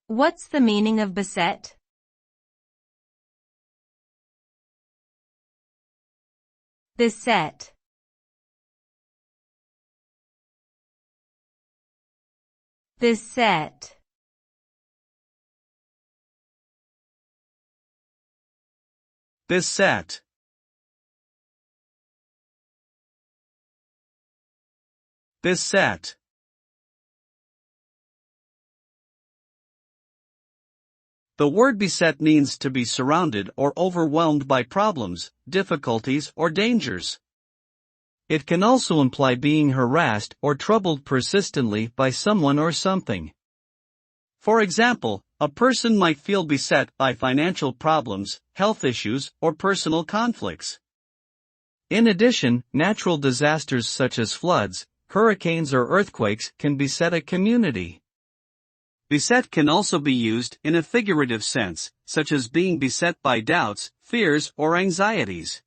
What's the meaning of beset? Beset. Beset. Beset. Beset. The word beset means to be surrounded or overwhelmed by problems, difficulties, or dangers. It can also imply being harassed or troubled persistently by someone or something. For example, a person might feel beset by financial problems, health issues, or personal conflicts. In addition, natural disasters such as floods, hurricanes, or earthquakes can beset a community. Beset can also be used in a figurative sense, such as being beset by doubts, fears, or anxieties.